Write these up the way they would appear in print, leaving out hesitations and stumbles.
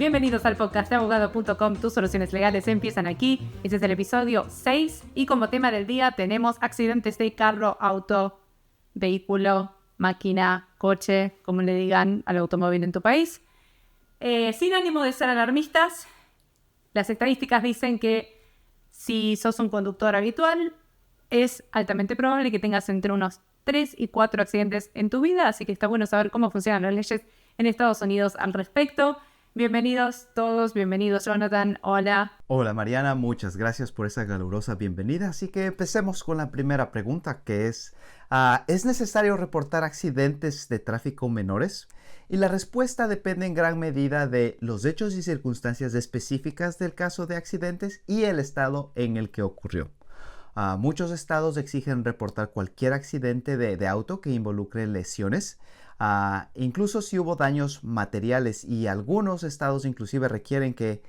Bienvenidos al podcast de abogado.com, tus soluciones legales empiezan aquí. Este es el episodio 6 y como tema del día tenemos accidentes de carro, auto, vehículo, máquina, coche, como le digan al automóvil en tu país. Sin ánimo de ser alarmistas, las estadísticas dicen que si sos un conductor habitual, es altamente probable que tengas entre unos 3 y 4 accidentes en tu vida, así que está bueno saber cómo funcionan las leyes en Estados Unidos al respecto. Bienvenidos todos, bienvenidos Jonathan, hola. Hola Mariana, muchas gracias por esa calurosa bienvenida. Así que empecemos con la primera pregunta que ¿es necesario reportar accidentes de tráfico menores? Y la respuesta depende en gran medida de los hechos y circunstancias específicas del caso de accidentes y el estado en el que ocurrió. Muchos estados exigen reportar cualquier accidente de auto que involucre lesiones. Incluso si hubo daños materiales, y algunos estados inclusive requieren que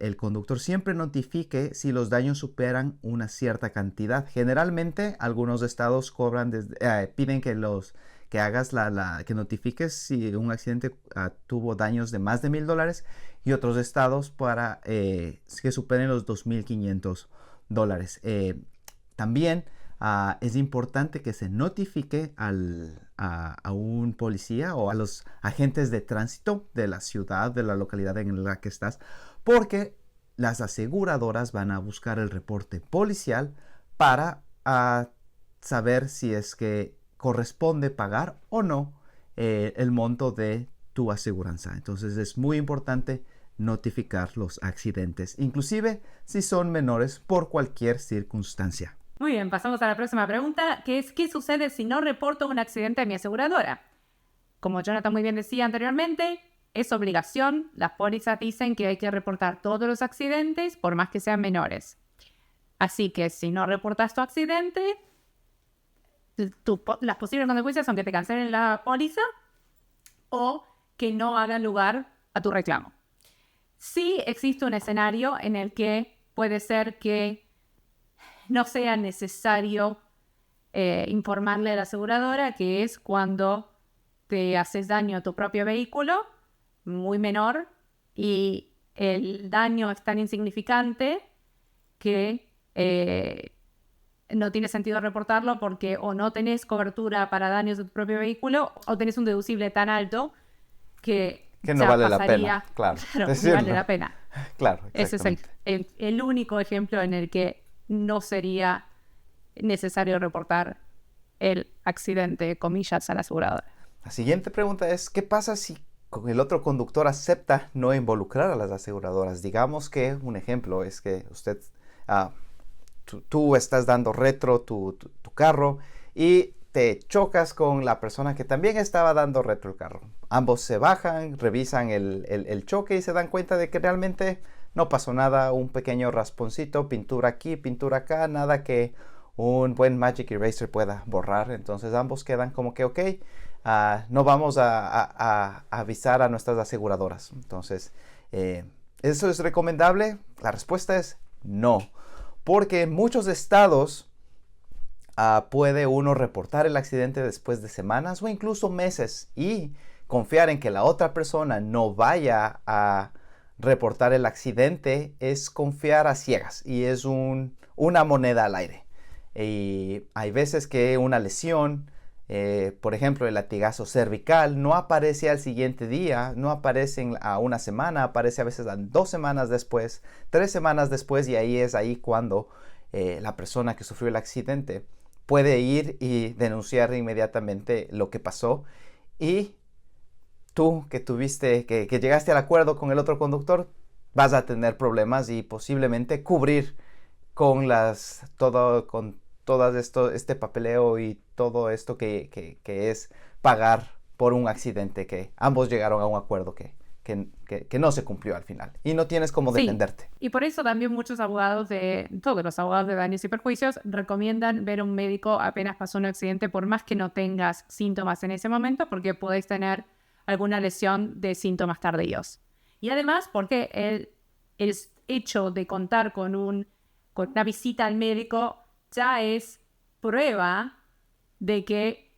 el conductor siempre notifique si los daños superan una cierta cantidad. Generalmente algunos estados piden que hagas que notifiques si un accidente tuvo daños de más de $1,000, y otros estados para que superen los $2,500. También es importante que se notifique a un policía o a los agentes de tránsito de la ciudad, de la localidad en la que estás, porque las aseguradoras van a buscar el reporte policial para saber si es que corresponde pagar o no el monto de tu aseguranza. Entonces es muy importante notificar los accidentes, inclusive si son menores, por cualquier circunstancia. Muy bien, pasamos a la próxima pregunta, que es ¿qué sucede si no reporto un accidente a mi aseguradora? Como Jonathan muy bien decía anteriormente, es obligación. Las pólizas dicen que hay que reportar todos los accidentes, por más que sean menores. Así que si no reportas tu accidente, las posibles consecuencias son que te cancelen la póliza o que no hagan lugar a tu reclamo. Sí existe un escenario en el que puede ser que no sea necesario informarle a la aseguradora, que es cuando te haces daño a tu propio vehículo, muy menor, y el daño es tan insignificante que no tiene sentido reportarlo porque o no tenés cobertura para daños de tu propio vehículo o tenés un deducible tan alto que no vale pasaría, la pena, claro. Claro, no vale la pena. Claro, ese es el único ejemplo en el que no sería necesario reportar el accidente, comillas, a la aseguradora. La siguiente pregunta es, ¿qué pasa si el otro conductor acepta no involucrar a las aseguradoras? Digamos que un ejemplo es que tú estás dando retro tu carro y te chocas con la persona que también estaba dando retro el carro. Ambos se bajan, revisan el choque y se dan cuenta de que realmente no pasó nada, un pequeño rasponcito, pintura aquí, pintura acá, nada que un buen Magic Eraser pueda borrar. Entonces ambos quedan como que ok, no vamos a avisar a nuestras aseguradoras. Entonces, ¿eso es recomendable? La respuesta es no, porque en muchos estados puede uno reportar el accidente después de semanas o incluso meses y confiar en que la otra persona no vaya a reportar el accidente es confiar a ciegas y es una moneda al aire. Y hay veces que una lesión, por ejemplo el latigazo cervical, no aparece al siguiente día, no aparece a una semana, aparece a veces a 2 semanas después, 3 semanas después, y ahí cuando la persona que sufrió el accidente puede ir y denunciar inmediatamente lo que pasó, y tú que llegaste al acuerdo con el otro conductor vas a tener problemas y posiblemente cubrir con este papeleo y todo esto que es pagar por un accidente que ambos llegaron a un acuerdo que no se cumplió al final y no tienes cómo defenderte. Sí, y por eso también muchos abogados todos los abogados de daños y perjuicios recomiendan ver a un médico apenas pasó un accidente, por más que no tengas síntomas en ese momento, porque podés tener alguna lesión de síntomas tardíos. Y además porque el hecho de contar con una visita al médico ya es prueba de que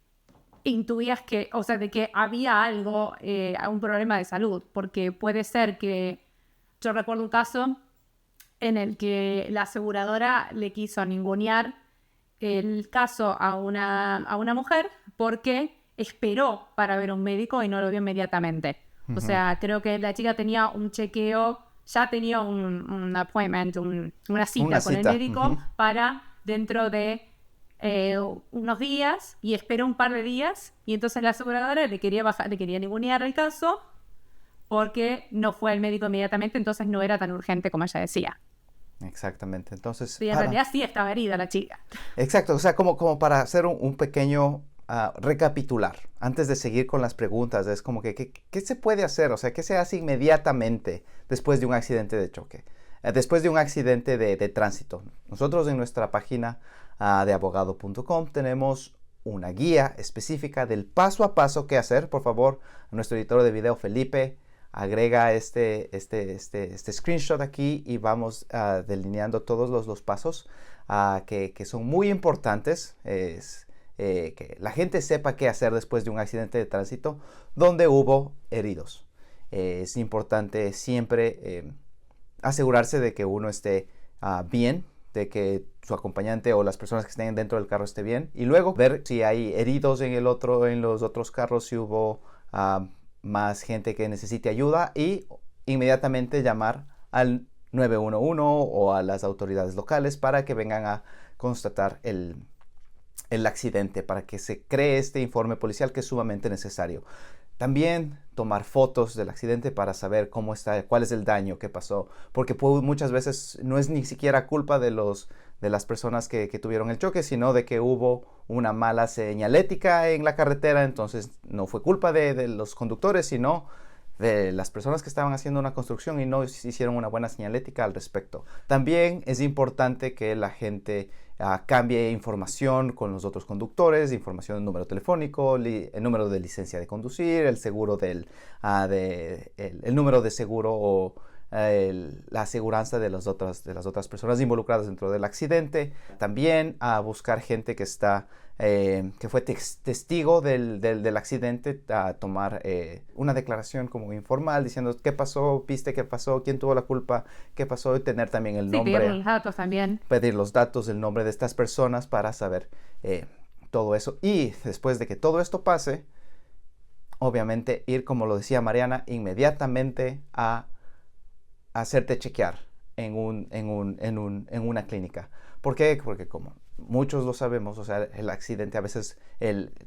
intuías que, o sea, de que había algo, un problema de salud, porque puede ser que, yo recuerdo un caso en el que la aseguradora le quiso ningunear el caso a una mujer porque esperó para ver un médico y no lo vio inmediatamente. O sea, creo que la chica tenía un chequeo, ya tenía un appointment, una cita con el médico para dentro de unos días, y esperó un par de días, y entonces la aseguradora le quería ningunear el caso porque no fue al médico inmediatamente, entonces no era tan urgente como ella decía. Exactamente. Entonces, Y en realidad sí estaba herida la chica. exacto, o sea, como para hacer un pequeño recapitular, antes de seguir con las preguntas, es como que, ¿qué se puede hacer? O sea, ¿qué se hace inmediatamente después de un accidente de choque? Después de un accidente de tránsito. Nosotros en nuestra página de abogado.com tenemos una guía específica del paso a paso qué hacer. Por favor, a nuestro editor de video, Felipe, agrega este screenshot aquí y vamos delineando todos los pasos que son muy importantes. Que la gente sepa qué hacer después de un accidente de tránsito donde hubo heridos. Es importante siempre asegurarse de que uno esté bien, de que su acompañante o las personas que estén dentro del carro esté bien, y luego ver si hay heridos en los otros carros, si hubo más gente que necesite ayuda, y inmediatamente llamar al 911 o a las autoridades locales para que vengan a constatar el accidente, para que se cree este informe policial que es sumamente necesario. También tomar fotos del accidente para saber cómo está, cuál es el daño que pasó, porque muchas veces no es ni siquiera culpa de las personas que tuvieron el choque, sino de que hubo una mala señalética en la carretera. Entonces no fue culpa de los conductores, sino de las personas que estaban haciendo una construcción y no hicieron una buena señalética al respecto. También es importante que la gente cambie información con los otros conductores, información del número telefónico, el número de licencia de conducir, el seguro el número de seguro o la aseguranza de las otras personas involucradas dentro del accidente. También buscar gente que fue testigo del accidente, a tomar una declaración como informal diciendo qué pasó, viste qué pasó, quién tuvo la culpa, qué pasó, y tener también el nombre. Pedir los datos también. Pedir los datos, el nombre de estas personas para saber todo eso. Y después de que todo esto pase, obviamente ir, como lo decía Mariana, inmediatamente a hacerte chequear en una clínica. ¿Por qué? Porque como muchos lo sabemos, o sea, el accidente a veces,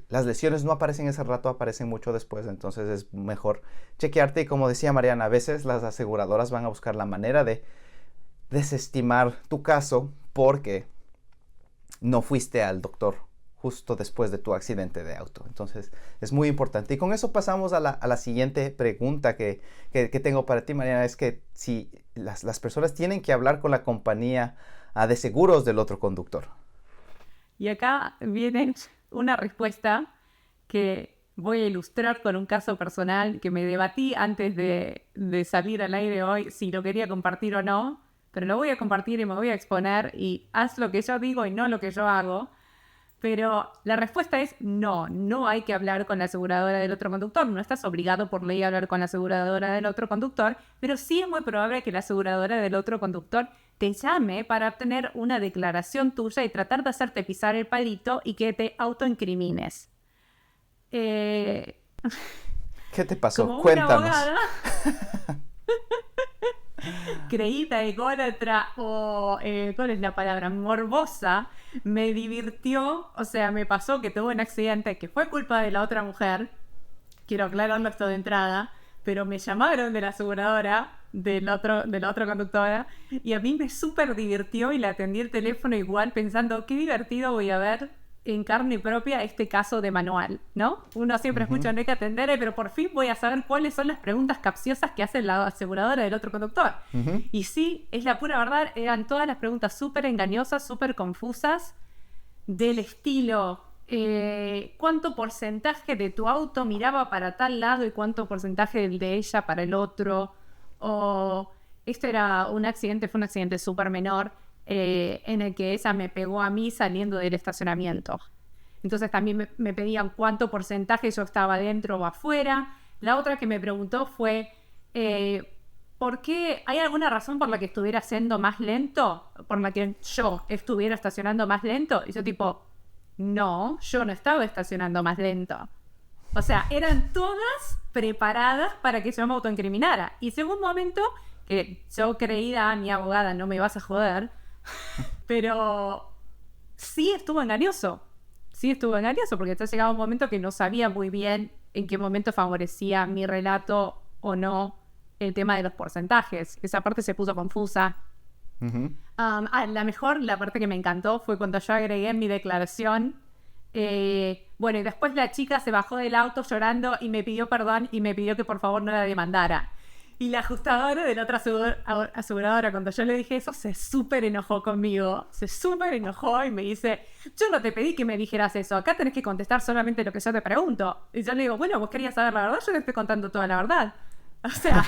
las lesiones no aparecen ese rato, aparecen mucho después, entonces es mejor chequearte. Y como decía Mariana, a veces las aseguradoras van a buscar la manera de desestimar tu caso porque no fuiste al doctor justo después de tu accidente de auto. Entonces es muy importante. Y con eso pasamos a la siguiente pregunta que tengo para ti, Mariana, es que si las personas tienen que hablar con la compañía de seguros del otro conductor. Y acá viene una respuesta que voy a ilustrar con un caso personal que me debatí antes de salir al aire hoy si lo quería compartir o no, pero lo voy a compartir y me voy a exponer, y haz lo que yo digo y no lo que yo hago. Pero la respuesta es no hay que hablar con la aseguradora del otro conductor. No estás obligado por ley a hablar con la aseguradora del otro conductor, pero sí es muy probable que la aseguradora del otro conductor te llame para obtener una declaración tuya y tratar de hacerte pisar el palito y que te autoincrimines. ¿Qué te pasó? Como Cuéntanos. una abogada creída, ególatra o, ¿cuál es la palabra? Morbosa, me divirtió, o sea, me pasó que tuve un accidente que fue culpa de la otra mujer, quiero aclararlo esto de entrada, pero me llamaron de la aseguradora de la otra conductora, y a mí me súper divirtió y le atendí el teléfono igual pensando, qué divertido voy a ver en carne propia este caso de manual, ¿no? Uno siempre escucha, no hay que atender, pero por fin voy a saber cuáles son las preguntas capciosas que hace la aseguradora del otro conductor. Y sí, es la pura verdad, eran todas las preguntas súper engañosas, súper confusas, del estilo, ¿cuánto porcentaje de tu auto miraba para tal lado y cuánto porcentaje del de ella para el otro? O esto era fue un accidente súper menor, en el que ella me pegó a mí saliendo del estacionamiento. Entonces también me pedían cuánto porcentaje yo estaba dentro o afuera. La otra que me preguntó fue, ¿por qué? ¿Hay alguna razón por la que estuviera siendo más lento? ¿Por la que yo estuviera estacionando más lento? Y yo tipo, no, yo no estaba estacionando más lento. O sea, eran todas preparadas para que yo me autoincriminara. Y llegó un momento que yo creída, mi abogada, no me vas a joder, pero sí estuvo engañoso. Sí estuvo engañoso, porque ya llegaba un momento que no sabía muy bien en qué momento favorecía mi relato o no el tema de los porcentajes. Esa parte se puso confusa. Ujú. La parte que me encantó fue cuando yo agregué en mi declaración. Bueno, y después la chica se bajó del auto llorando y me pidió perdón y me pidió que por favor no la demandara. Y la ajustadora de la otra aseguradora, cuando yo le dije eso, se súper enojó conmigo. Se súper enojó y me dice, yo no te pedí que me dijeras eso, acá tenés que contestar solamente lo que yo te pregunto. Y yo le digo, bueno, vos querías saber la verdad, yo te estoy contando toda la verdad. O sea,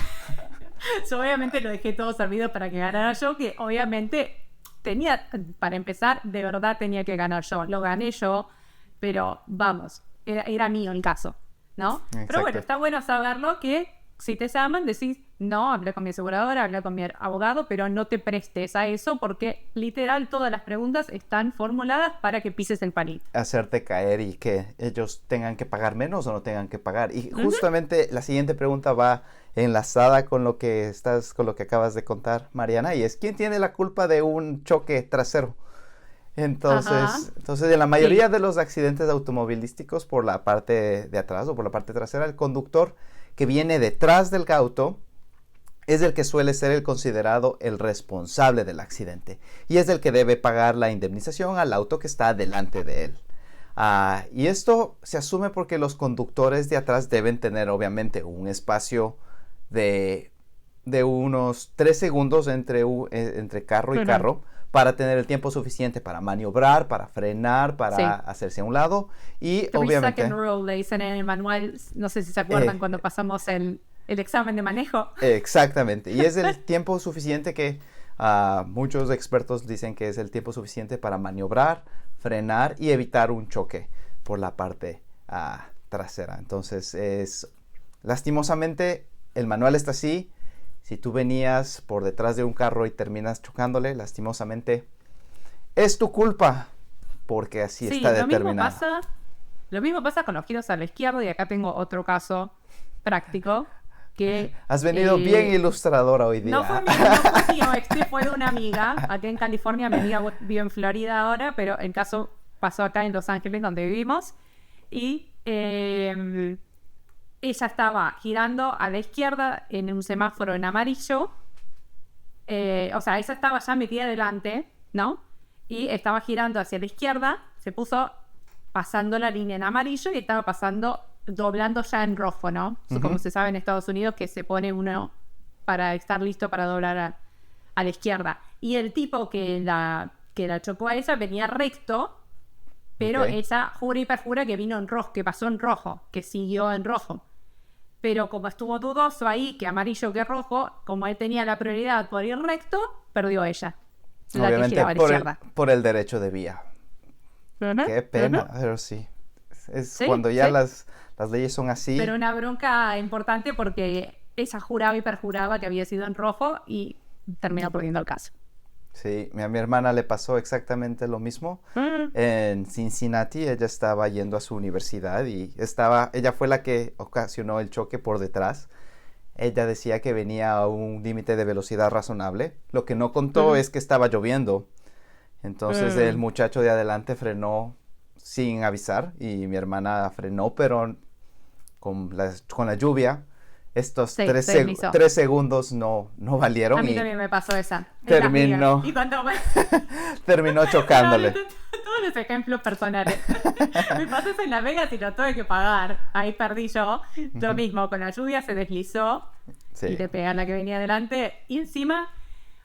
yo obviamente lo dejé todo servido para que ganara yo, que obviamente tenía, para empezar, de verdad tenía que ganar yo. Lo gané yo, pero vamos, era mío el caso, ¿no? Exacto. Pero bueno, está bueno saberlo que si te llaman, decís, no, hablé con mi aseguradora, hablé con mi abogado, pero no te prestes a eso porque literal todas las preguntas están formuladas para que pises el palito. Hacerte caer y que ellos tengan que pagar menos o no tengan que pagar. Y justamente la siguiente pregunta va enlazada con lo que acabas de contar, Mariana, y es ¿quién tiene la culpa de un choque trasero? Entonces, en la mayoría de los accidentes automovilísticos por la parte de atrás o por la parte trasera, el conductor que viene detrás del auto es el que suele ser el considerado el responsable del accidente y es el que debe pagar la indemnización al auto que está delante de él. Y esto se asume porque los conductores de atrás deben tener obviamente un espacio de unos 3 segundos entre carro y carro para tener el tiempo suficiente para maniobrar, para frenar, para hacerse a un lado y obviamente... 3-second rule le dicen en el manual, no sé si se acuerdan cuando pasamos el examen de manejo. Exactamente, y es el tiempo suficiente que muchos expertos dicen que es el tiempo suficiente para maniobrar, frenar y evitar un choque por la parte trasera. Entonces, lastimosamente, el manual está así. Si tú venías por detrás de un carro y terminas chocándole, lastimosamente, es tu culpa, porque así está determinado. Lo mismo pasa con los giros a la izquierda, y acá tengo otro caso práctico. Que, has venido bien ilustradora hoy día. No fue mío, fue de una amiga. Aquí en California, mi amiga vive en Florida ahora, pero el caso pasó acá en Los Ángeles, donde vivimos. Y ella estaba girando a la izquierda en un semáforo en amarillo. O sea, ella estaba ya metida adelante, ¿no? Y estaba girando hacia la izquierda, se puso pasando la línea en amarillo y estaba doblando ya en rojo, ¿no? Como se sabe en Estados Unidos, que se pone uno para estar listo para doblar a la izquierda. Y el tipo que la chocó a ella venía recto, pero ella jura y perjura que vino en rojo, que pasó en rojo, que siguió en rojo. Pero como estuvo dudoso ahí, que amarillo que rojo, como él tenía la prioridad por ir recto, perdió ella. Obviamente por el derecho de vía. Qué pena, pero sí. Es cuando ya las leyes son así. Pero una bronca importante porque ella juraba y perjuraba que había sido en rojo y terminó perdiendo el caso. Sí, a mi hermana le pasó exactamente lo mismo. En Cincinnati, ella estaba yendo a su universidad y ella fue la que ocasionó el choque por detrás. Ella decía que venía a un límite de velocidad razonable. Lo que no contó es que estaba lloviendo. Entonces el muchacho de adelante frenó sin avisar y mi hermana frenó, pero con la lluvia estos 3 segundos no valieron. A mí también me pasó esa. Terminó chocándole. Todos los ejemplos personales. Me pasó eso en Las Vegas y lo tuve que pagar. Ahí perdí yo. Lo mismo, con la lluvia se deslizó y le pegan la que venía adelante. Y encima,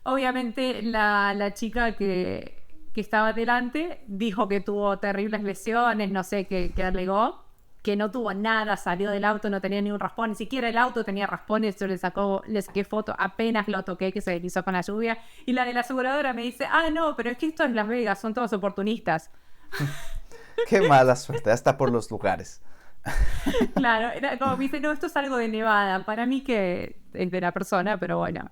obviamente, la chica que estaba delante dijo que tuvo terribles lesiones, no sé qué alegó, que no tuvo nada, salió del auto, no tenía ni un raspón, ni siquiera el auto tenía raspones. Yo le saqué foto, apenas lo toqué, que se deslizó con la lluvia. Y la de la aseguradora me dice, no, pero es que esto es Las Vegas, son todos oportunistas. Qué mala suerte, hasta por los lugares. Claro, era como me dice, no, esto es algo de Nevada. Para mí que es de la persona, pero bueno.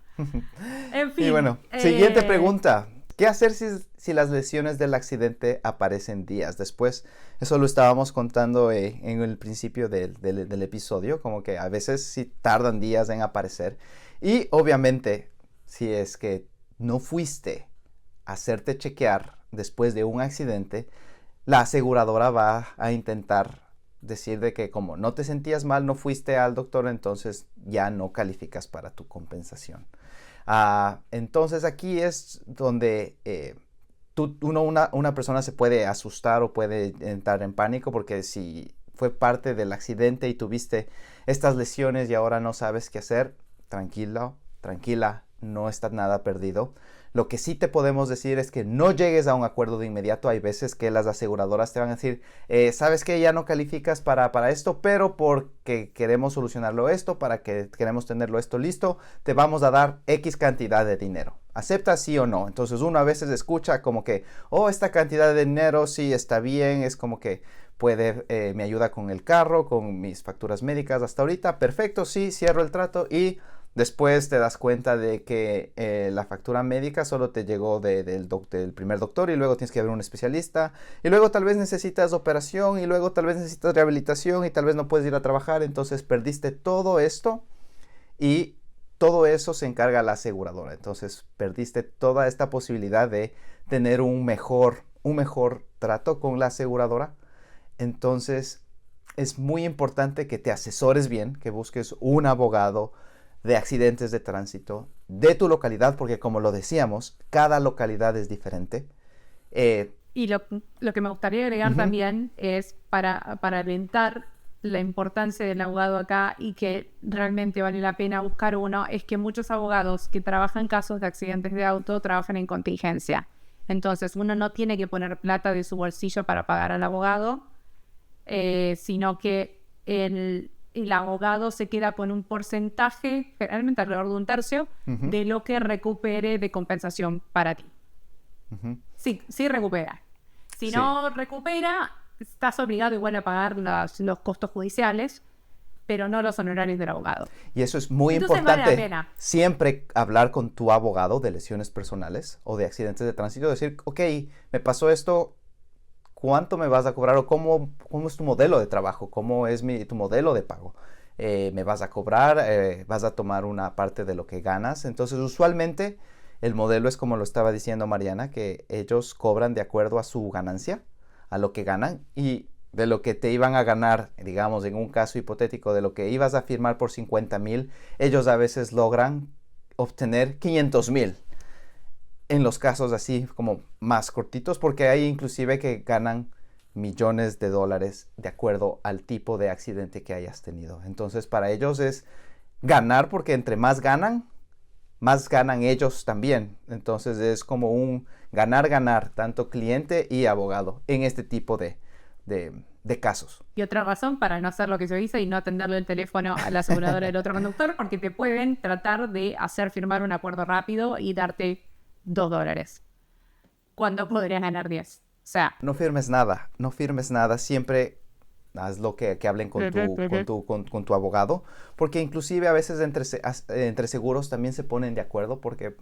En Y fin. bueno, siguiente pregunta. ¿Qué hacer si las lesiones del accidente aparecen días después? Eso lo estábamos contando en el principio del episodio, como que a veces sí tardan días en aparecer. Y obviamente, si es que no fuiste a hacerte chequear después de un accidente, la aseguradora va a intentar decir de que como no te sentías mal, no fuiste al doctor, entonces ya no calificas para tu compensación. Entonces aquí es donde una persona se puede asustar o puede entrar en pánico, porque si fue parte del accidente y tuviste estas lesiones y ahora no sabes qué hacer, tranquila, no está nada perdido. Lo que sí te podemos decir es que no llegues a un acuerdo de inmediato. Hay veces que las aseguradoras te van a decir, sabes que ya no calificas para esto, pero porque queremos solucionarlo esto, para que queremos tenerlo esto listo, te vamos a dar X cantidad de dinero. ¿Aceptas sí o no? Entonces uno a veces escucha como que, esta cantidad de dinero sí está bien, es como que me ayuda con el carro, con mis facturas médicas hasta ahorita, perfecto, sí, cierro el trato y después te das cuenta de que la factura médica solo te llegó del primer doctor y luego tienes que ver un especialista y luego tal vez necesitas operación y luego tal vez necesitas rehabilitación y tal vez no puedes ir a trabajar, entonces perdiste todo esto y todo eso se encarga la aseguradora. Entonces perdiste toda esta posibilidad de tener un mejor trato con la aseguradora. Entonces es muy importante que te asesores bien, que busques un abogado de accidentes de tránsito de tu localidad, porque como lo decíamos, cada localidad es diferente. Y lo que me gustaría agregar también es para alentar la importancia del abogado acá y que realmente vale la pena buscar uno, es que muchos abogados que trabajan casos de accidentes de auto trabajan en contingencia. Entonces uno no tiene que poner plata de su bolsillo para pagar al abogado, sino que el abogado se queda con un porcentaje, generalmente alrededor de un tercio, de lo que recupere de compensación para ti. Sí recupera. Si no recupera, estás obligado igual a pagar los costos judiciales, pero no los honorarios del abogado. Y eso es muy importante. Vale la pena. Siempre hablar con tu abogado de lesiones personales o de accidentes de tránsito, decir, ok, me pasó esto, ¿cuánto me vas a cobrar? O cómo es tu modelo de trabajo, cómo es tu modelo de pago. ¿Me vas a cobrar? ¿Vas a tomar una parte de lo que ganas? Entonces, usualmente, el modelo es como lo estaba diciendo Mariana, que ellos cobran de acuerdo a su ganancia, a lo que ganan, y de lo que te iban a ganar, digamos, en un caso hipotético, de lo que ibas a firmar por 50,000, ellos a veces logran obtener 500,000. En los casos así como más cortitos, porque hay inclusive que ganan millones de dólares de acuerdo al tipo de accidente que hayas tenido. Entonces para ellos es ganar, porque entre más ganan ellos también. Entonces es como un ganar, tanto cliente y abogado en este tipo de casos. Y otra razón para no hacer lo que yo hice y no atenderle el teléfono a la aseguradora del otro conductor, porque te pueden tratar de hacer firmar un acuerdo rápido y darte $2 cuando podrías ganar 10. O sea, no firmes nada, siempre haz lo que hablen con tu abogado, porque inclusive a veces entre seguros también se ponen de acuerdo, porque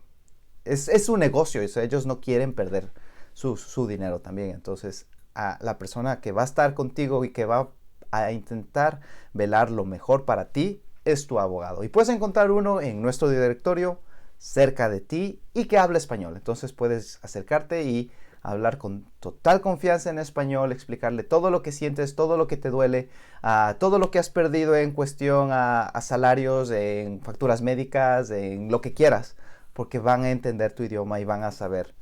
es un negocio, ellos no quieren perder su dinero también. Entonces a la persona que va a estar contigo y que va a intentar velar lo mejor para ti es tu abogado, y puedes encontrar uno en nuestro directorio cerca de ti y que hable español. Entonces puedes acercarte y hablar con total confianza en español, explicarle todo lo que sientes, todo lo que te duele, todo lo que has perdido en cuestión a salarios, en facturas médicas, en lo que quieras, porque van a entender tu idioma y van a saber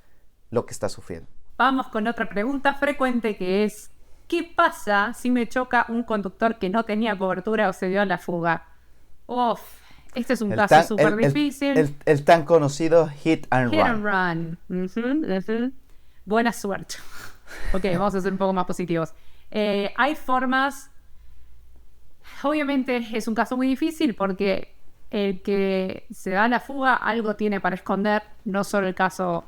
lo que estás sufriendo. Vamos con otra pregunta frecuente, que es: ¿qué pasa si me choca un conductor que no tenía cobertura o se dio a la fuga? Este es un caso súper difícil. El tan conocido hit and run. Buena suerte. Ok, vamos a ser un poco más positivos. Hay formas. Obviamente es un caso muy difícil porque el que se da la fuga algo tiene para esconder, no solo el caso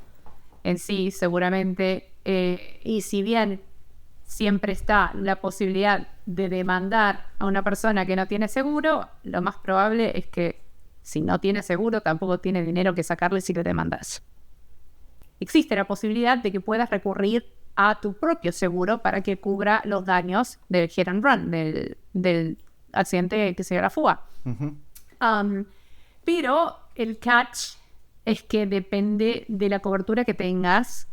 en sí, seguramente. Y si bien siempre está la posibilidad de demandar a una persona que no tiene seguro. Lo más probable es que si no tiene seguro, tampoco tiene dinero que sacarle si le demandas. Existe la posibilidad de que puedas recurrir a tu propio seguro para que cubra los daños del hit and run, del accidente que se dio a la fuga. Pero el catch es que depende de la cobertura que tengas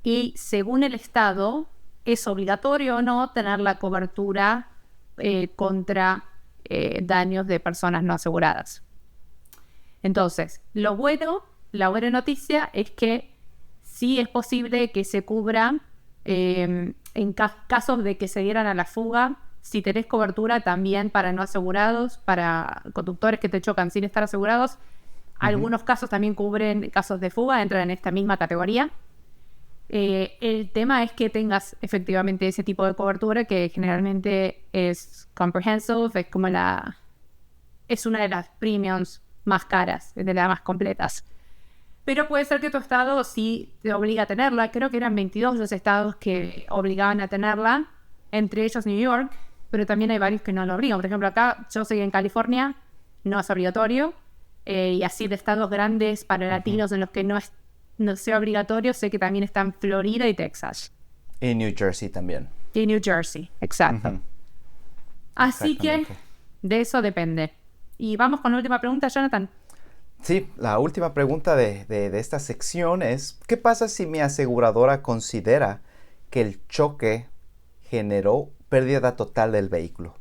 y según el estado es obligatorio o no tener la cobertura contra daños de personas no aseguradas. Entonces, la buena noticia es que sí es posible que se cubra en casos de que se dieran a la fuga. Si tenés cobertura también para no asegurados, para conductores que te chocan sin estar asegurados, algunos casos también cubren casos de fuga, entran en esta misma categoría. El tema es que tengas efectivamente ese tipo de cobertura que generalmente es comprehensive, es una de las premiums más caras, de las más completas. Pero puede ser que tu estado sí te obliga a tenerla. Creo que eran 22 los estados que obligaban a tenerla, entre ellos New York, pero también hay varios que no lo obligan. Por ejemplo, acá yo soy en California, no es obligatorio, y así de estados grandes para latinos en los que no sea obligatorio, sé que también están Florida y Texas. Y New Jersey también. Y New Jersey, exacto. Así que de eso depende. Y vamos con la última pregunta, Jonathan. Sí, la última pregunta de esta sección es, ¿qué pasa si mi aseguradora considera que el choque generó pérdida total del vehículo?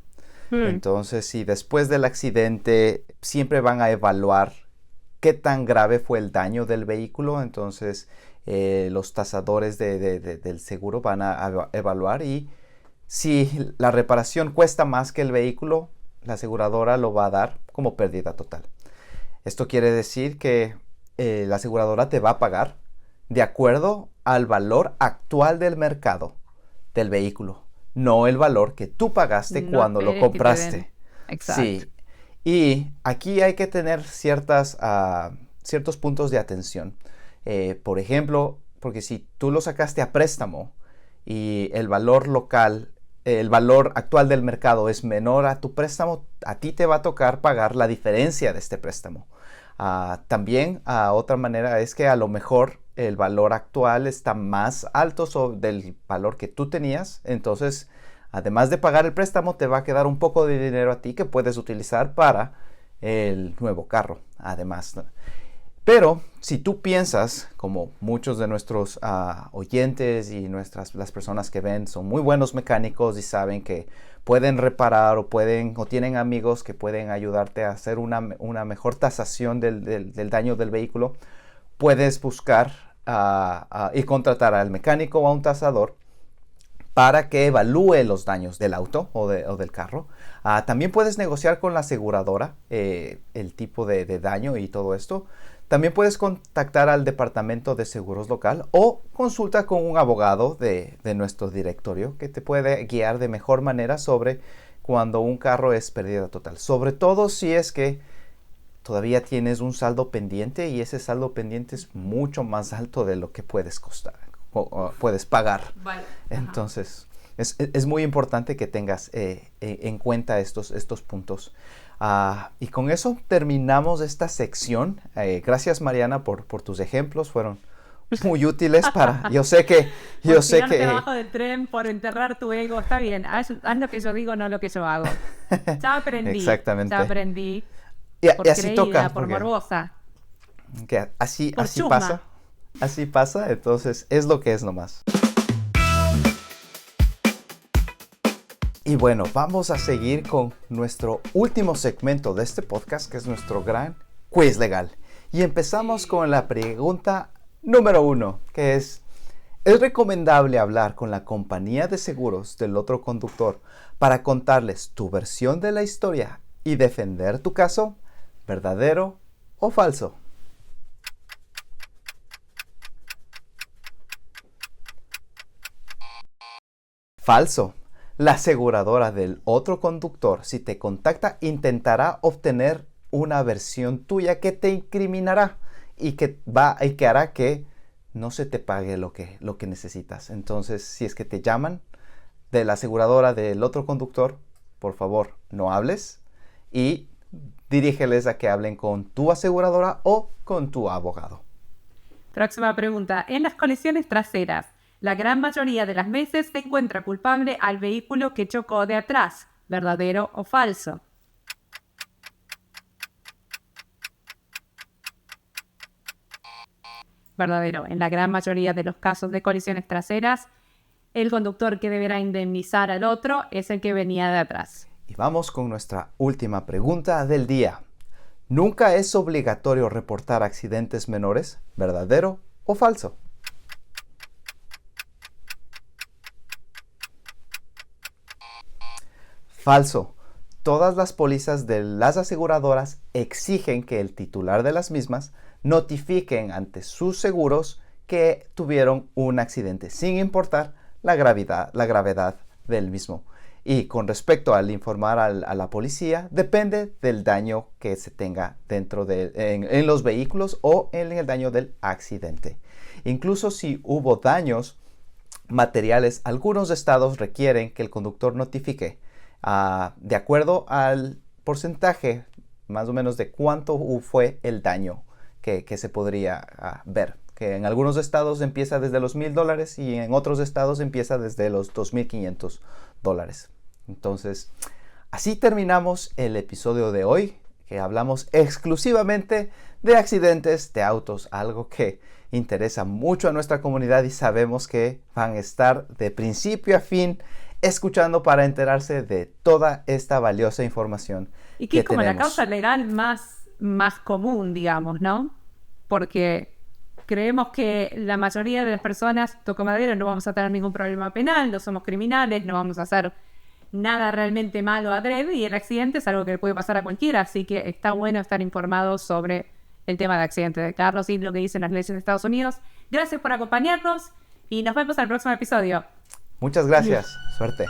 Entonces, si después del accidente siempre van a evaluar qué tan grave fue el daño del vehículo, entonces los tasadores del seguro van a evaluar, y si la reparación cuesta más que el vehículo, la aseguradora lo va a dar como pérdida total. Esto quiere decir que la aseguradora te va a pagar de acuerdo al valor actual del mercado del vehículo, no el valor que tú pagaste cuando lo compraste. Exacto. Sí. Y aquí hay que tener ciertos puntos de atención. Por ejemplo, porque si tú lo sacaste a préstamo y el valor local, el valor actual del mercado es menor a tu préstamo, a ti te va a tocar pagar la diferencia de este préstamo. También, otra manera es que a lo mejor el valor actual está más alto del valor que tú tenías. Entonces, además de pagar el préstamo, te va a quedar un poco de dinero a ti que puedes utilizar para el nuevo carro, además, ¿no? Pero si tú piensas, como muchos de nuestros oyentes y las personas que ven son muy buenos mecánicos y saben que pueden reparar o tienen amigos que pueden ayudarte a hacer una mejor tasación del daño del vehículo, puedes buscar y contratar al mecánico o a un tasador para que evalúe los daños del auto o del carro. También puedes negociar con la aseguradora el tipo de daño y todo esto. También puedes contactar al departamento de seguros local o consulta con un abogado de nuestro directorio que te puede guiar de mejor manera sobre cuando un carro es pérdida total. Sobre todo si es que todavía tienes un saldo pendiente y ese saldo pendiente es mucho más alto de lo que puedes puedes pagar. Vale. Entonces, es muy importante que tengas en cuenta estos puntos. Y con eso terminamos esta sección. Gracias, Mariana, por tus ejemplos. Fueron muy útiles para... Yo sé que... Bajo del tren por enterrar tu ego. Está bien. Haz lo que yo digo, no lo que yo hago. Ya aprendí. Exactamente. Ya aprendí. Y por así creída, toca. por morbosa. Que así chusma. pasa. Así pasa. Entonces, es lo que es nomás. Y bueno, vamos a seguir con nuestro último segmento de este podcast, que es nuestro gran quiz legal. Y empezamos con la pregunta número 1, que ¿es recomendable hablar con la compañía de seguros del otro conductor para contarles tu versión de la historia y defender tu caso? ¿Verdadero o falso? Falso. La aseguradora del otro conductor, si te contacta, intentará obtener una versión tuya que te incriminará y que hará que no se te pague lo que necesitas. Entonces, si es que te llaman, de la aseguradora del otro conductor, por favor, no hables y dirígeles a que hablen con tu aseguradora o con tu abogado. Próxima pregunta. En las colisiones traseras, la gran mayoría de las veces se encuentra culpable al vehículo que chocó de atrás. ¿Verdadero o falso? Verdadero. En la gran mayoría de los casos de colisiones traseras, el conductor que deberá indemnizar al otro es el que venía de atrás. Y vamos con nuestra última pregunta del día. ¿Nunca es obligatorio reportar accidentes menores? ¿Verdadero o falso? Falso. Todas las pólizas de las aseguradoras exigen que el titular de las mismas notifiquen ante sus seguros que tuvieron un accidente, sin importar la gravedad del mismo. Y con respecto al informar a la policía, depende del daño que se tenga en los vehículos o en el daño del accidente. Incluso si hubo daños materiales, algunos estados requieren que el conductor notifique de acuerdo al porcentaje más o menos de cuánto fue el daño que se podría ver. Que en algunos estados empieza desde los $1,000 y en otros estados empieza desde los $2,500. Entonces, así terminamos el episodio de hoy, que hablamos exclusivamente de accidentes de autos, algo que interesa mucho a nuestra comunidad y sabemos que van a estar de principio a fin escuchando para enterarse de toda esta valiosa información. Y que es como la causa legal más común, digamos, ¿no? Porque creemos que la mayoría de las personas, toco madera, no vamos a tener ningún problema penal, no somos criminales, no vamos a hacer nada realmente malo adrede, y el accidente es algo que le puede pasar a cualquiera, así que está bueno estar informados sobre el tema de accidentes de carros y lo que dicen las leyes de Estados Unidos. Gracias por acompañarnos y nos vemos en el próximo episodio. Muchas gracias. Suerte.